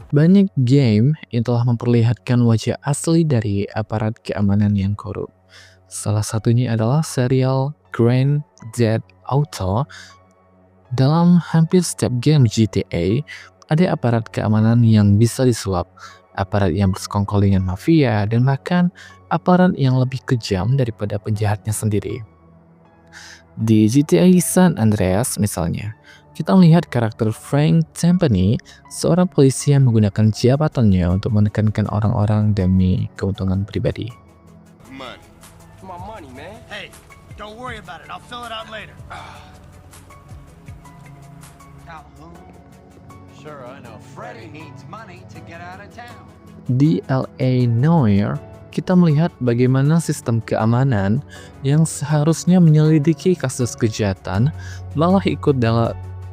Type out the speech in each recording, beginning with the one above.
Banyak game yang telah memperlihatkan wajah asli dari aparat keamanan yang korup. Salah satunya adalah serial Grand Theft Auto. Dalam hampir setiap game GTA, ada aparat keamanan yang bisa disuap, aparat yang bersekongkol dengan mafia, dan bahkan aparat yang lebih kejam daripada penjahatnya sendiri. Di GTA San Andreas misalnya, kita melihat karakter Frank Timpani, seorang polisi yang menggunakan jabatannya untuk menekankan orang-orang demi keuntungan pribadi. Money. My money, man. Hey, don't worry about it. I'll fill it out later. Calhoun. Sure, I know. Freddie needs money to get out of town. Di LA Noire, kita melihat bagaimana sistem keamanan yang seharusnya menyelidiki kasus kejahatan malah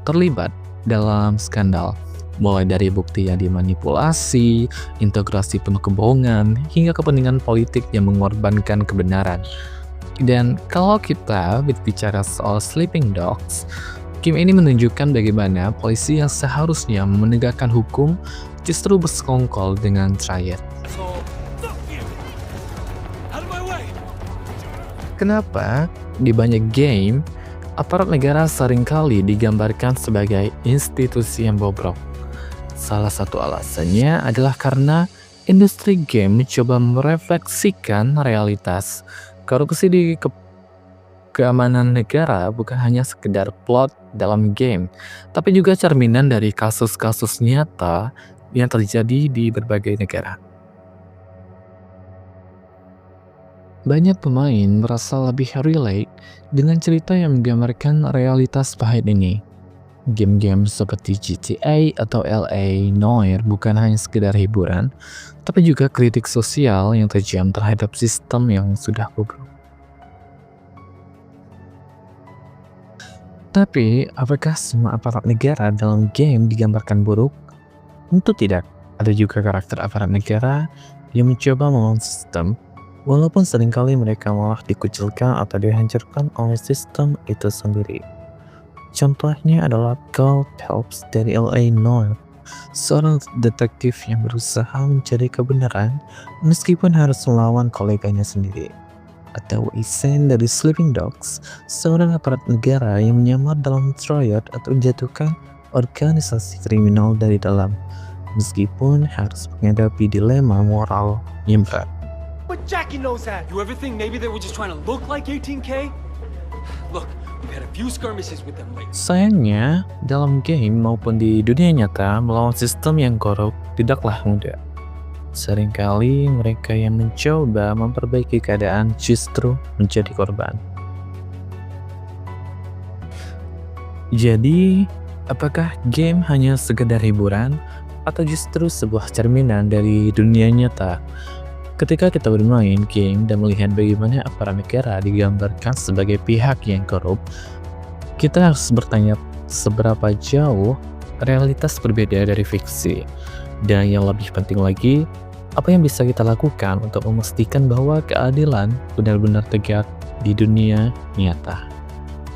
terlibat dalam skandal. Mulai dari bukti yang dimanipulasi, integrasi penuh kebohongan, hingga kepentingan politik yang mengorbankan kebenaran. Dan kalau kita berbicara soal Sleeping Dogs, game ini menunjukkan bagaimana polisi yang seharusnya menegakkan hukum justru bersekongkol dengan rakyat. So, fuck you. Out of my way. Kenapa di banyak game, aparat negara seringkali digambarkan sebagai institusi yang bobrok? Salah satu alasannya adalah karena industri game mencoba merefleksikan realitas. Korupsi di keamanan negara bukan hanya sekedar plot dalam game, tapi juga cerminan dari kasus-kasus nyata yang terjadi di berbagai negara. Banyak pemain merasa lebih relate dengan cerita yang menggambarkan realitas pahit ini. Game-game seperti GTA atau LA Noire bukan hanya sekedar hiburan, tapi juga kritik sosial yang tajam terhadap sistem yang sudah bobrok. Tapi, apakah semua aparat negara dalam game digambarkan buruk? Tentu tidak. Ada juga karakter aparat negara yang mencoba membangun sistem, walaupun seringkali mereka malah dikucilkan atau dihancurkan oleh sistem itu sendiri. Contohnya adalah Carl Phelps dari LA Noire, seorang detektif yang berusaha mencari kebenaran meskipun harus melawan koleganya sendiri. Atau Isen dari Sleeping Dogs, seorang aparat negara yang menyamar dalam triad atau menjatuhkan organisasi kriminal dari dalam, meskipun harus menghadapi dilema moral yang berat. But Jackie knows that. You ever think maybe they were just trying to look like 18K? Look, we've had a few skirmishes with them lately. Sayangnya, dalam game maupun di dunia nyata, melawan sistem yang korup tidaklah mudah. Seringkali mereka yang mencoba memperbaiki keadaan justru menjadi korban. Jadi, apakah game hanya sekedar hiburan atau justru sebuah cerminan dari dunia nyata? Ketika kita bermain game dan melihat bagaimana aparat negara digambarkan sebagai pihak yang korup, kita harus bertanya seberapa jauh realitas berbeda dari fiksi. Dan yang lebih penting lagi, apa yang bisa kita lakukan untuk memastikan bahwa keadilan benar-benar tegak di dunia nyata.